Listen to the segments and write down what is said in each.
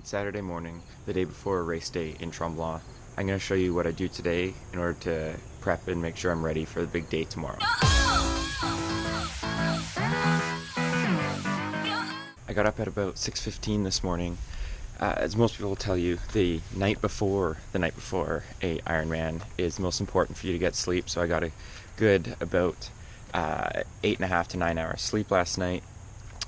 It's Saturday morning, the day before a race day in Tremblant. I'm going to show you what I do today in order to prep and make sure I'm ready for the big day tomorrow. I got up at about 6:15 this morning. As most people will tell you, the night before a Ironman is most important for you to get sleep, so I got a good about 8.5 to 9 hours sleep last night.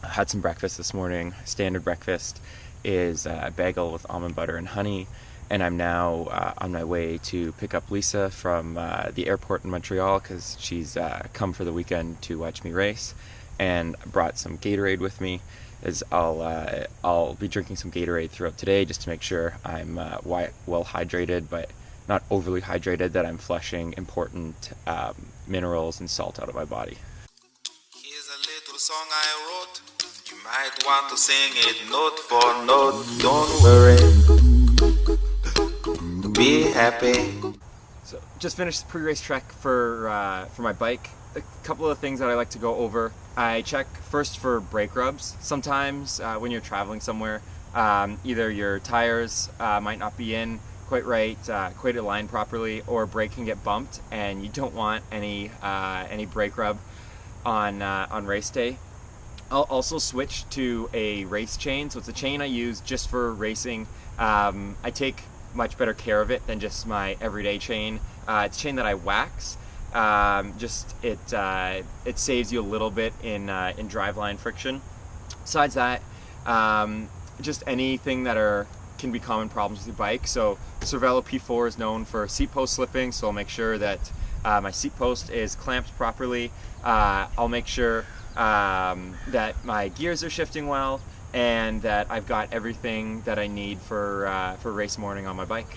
I had some breakfast this morning. Standard breakfast is a bagel with almond butter and honey, and I'm now on my way to pick up Lisa from the airport in Montreal because she's come for the weekend to watch me race, and brought some Gatorade with me, as I'll be drinking some Gatorade throughout today just to make sure I'm well hydrated but not overly hydrated, that I'm flushing important minerals and salt out of my body. Here's a little song I wrote. You might want to sing it note for note. Don't worry, be happy. So just finished the pre-race trek for my bike. A couple of things that I like to go over. I check first for brake rubs. Sometimes when you're traveling somewhere, either your tires might not be in quite right, quite aligned properly, or brake can get bumped, and you don't want any brake rub on race day. I'll also switch to a race chain. So it's a chain I use just for racing. I take much better care of it than just my everyday chain. It's a chain that I wax. It saves you a little bit in driveline friction. Besides that, just anything that can be common problems with your bike. So Cervelo P4 is known for seat post slipping, so I'll make sure that my seat post is clamped properly. I'll make sure that my gears are shifting well, and that I've got everything that I need for race morning on my bike.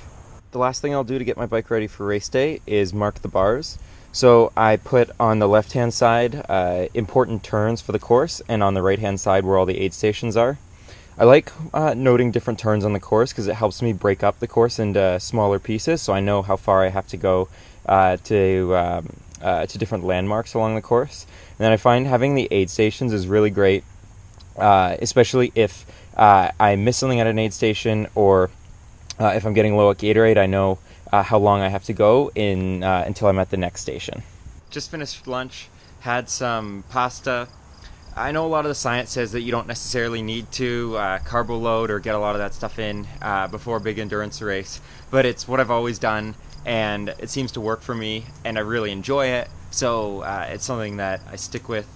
The last thing I'll do to get my bike ready for race day is mark the bars. So I put on the left-hand side important turns for the course, and on the right-hand side where all the aid stations are. I like noting different turns on the course because it helps me break up the course into smaller pieces, so I know how far I have to go to different landmarks along the course. And then I find having the aid stations is really great, especially if I miss something at an aid station, or if I'm getting low at Gatorade, I know how long I have to go until I'm at the next station. Just finished lunch, had some pasta. I know a lot of the science says that you don't necessarily need to carbo load or get a lot of that stuff in before a big endurance race, but it's what I've always done, and it seems to work for me, and I really enjoy it, so it's something that I stick with.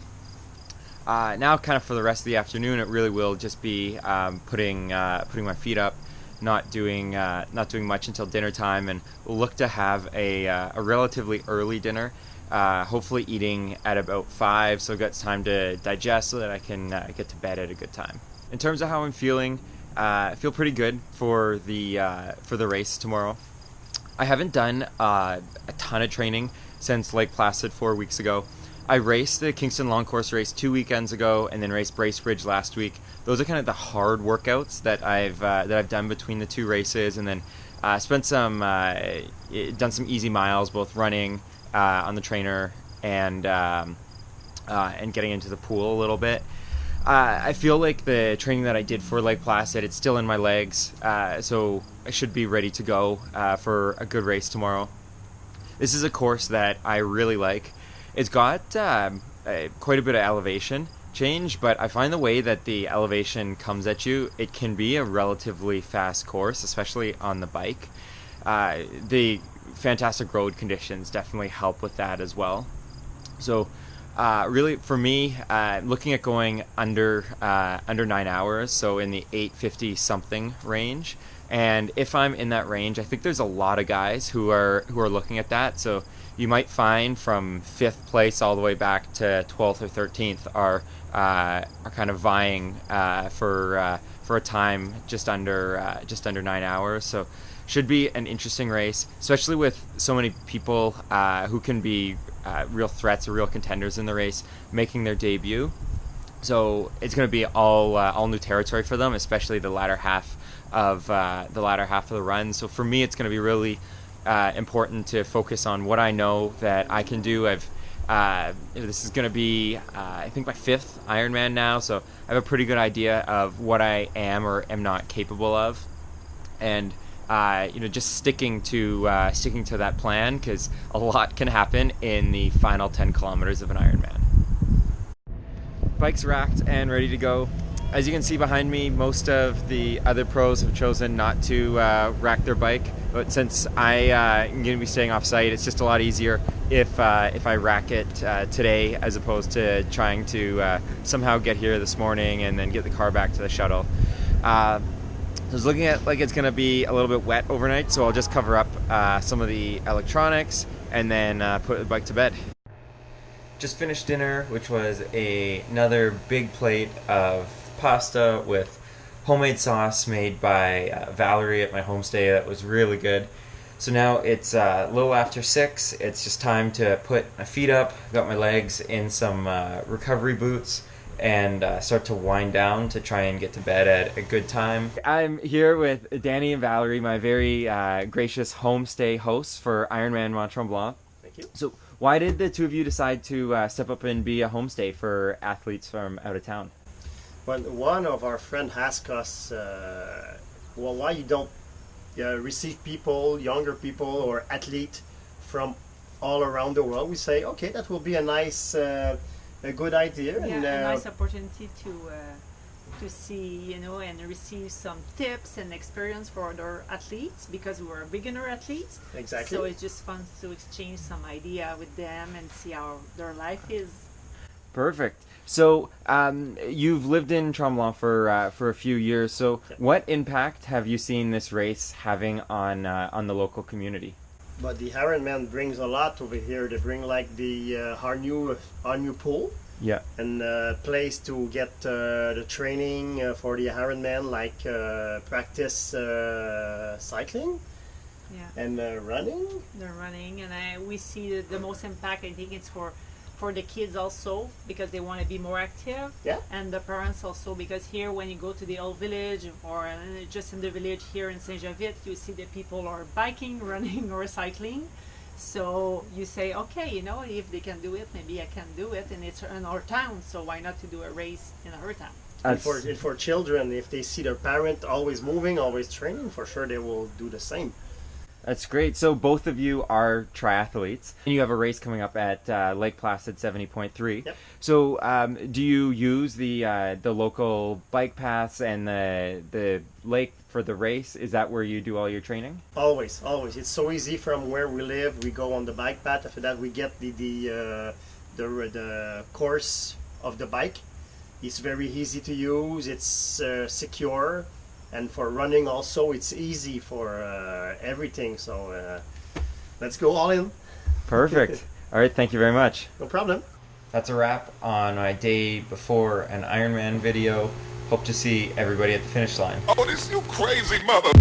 Now kind of for the rest of the afternoon, it really will just be putting my feet up, not doing much until dinner time, and we'll look to have a relatively early dinner. Hopefully eating at about 5, so I've got time to digest so that I can get to bed at a good time. In terms of how I'm feeling, I feel pretty good for the race tomorrow. I haven't done a ton of training since Lake Placid 4 weeks ago. I raced the Kingston Long Course race 2 weekends ago, and then raced Bracebridge last week. Those are kind of the hard workouts that I've done between the two races, and then done some easy miles, both running on the trainer and getting into the pool a little bit. I feel like the training that I did for Lake Placid, it's still in my legs, so I should be ready to go for a good race tomorrow. This is a course that I really like. It's got quite a bit of elevation change, but I find the way that the elevation comes at you, it can be a relatively fast course, especially on the bike. The fantastic road conditions definitely help with that as well. So really for me, looking at going under 9 hours, so in the 8:50 something range. And if I'm in that range, I think there's a lot of guys who are looking at that. So you might find from 5th place all the way back to 12th or 13th are kind of vying for a time just under 9 hours. So should be an interesting race, especially with so many people who can be real threats or real contenders in the race making their debut. So it's going to be all new territory for them, especially the latter half of the run. So for me, it's going to be really important to focus on what I know that I can do. I've This is going to be, I think, my 5th Ironman now, so I have a pretty good idea of what I am or am not capable of, and just sticking to that plan, because a lot can happen in the final 10 kilometers of an Ironman. Bike's racked and ready to go. As you can see behind me, most of the other pros have chosen not to rack their bike, but since I'm going to be staying off site, it's just a lot easier if I rack it today, as opposed to trying to somehow get here this morning and then get the car back to the shuttle. I was looking at like it's going to be a little bit wet overnight, so I'll just cover up some of the electronics and then put the bike to bed. Just finished dinner, which was another big plate of pasta with homemade sauce made by Valerie at my homestay. That was really good. So now it's a little after 6. It's just time to put my feet up, got my legs in some recovery boots, and start to wind down to try and get to bed at a good time. I'm here with Danny and Valerie, my very gracious homestay hosts for Ironman Mont Tremblant. Thank you. So why did the two of you decide to step up and be a homestay for athletes from out of town? When one of our friends asked us, well, why you don't receive people, younger people or athletes from all around the world, we say, okay, that will be a nice, a good idea. Yeah, and, a nice opportunity to see, and receive some tips and experience for other athletes, because we're beginner athletes. Exactly. So it's just fun to exchange some idea with them and see how their life is. Perfect. So you've lived in Tremblant for a few years. So what impact have you seen this race having on the local community? But the Ironman brings a lot over here. They bring like our new pool. Yeah. And place to get the training for the Ironman, like practice cycling. Yeah. And running. They're running, and we see the most impact. I think it's for the kids also, because they want to be more active. Yeah. And the parents also, because here when you go to the old village or just in the village here in Saint-Javite, you see that people are biking, running or cycling. So you say, okay, if they can do it, maybe I can do it, and it's in our town, so why not to do a race in our town? And for children, if they see their parent always moving, always training, for sure they will do the same. That's great. So both of you are triathletes, and you have a race coming up at Lake Placid 70.3. Yep. So do you use the local bike paths and the lake for the race? Is that where you do all your training? Always, always. It's so easy from where we live. We go on the bike path. After that, we get the course of the bike. It's very easy to use. It's secure. And for running also, it's easy for everything. So let's go all in. Perfect. All right, thank you very much. No problem. That's a wrap on my day before an Ironman video. Hope to see everybody at the finish line. Oh, this you crazy mother.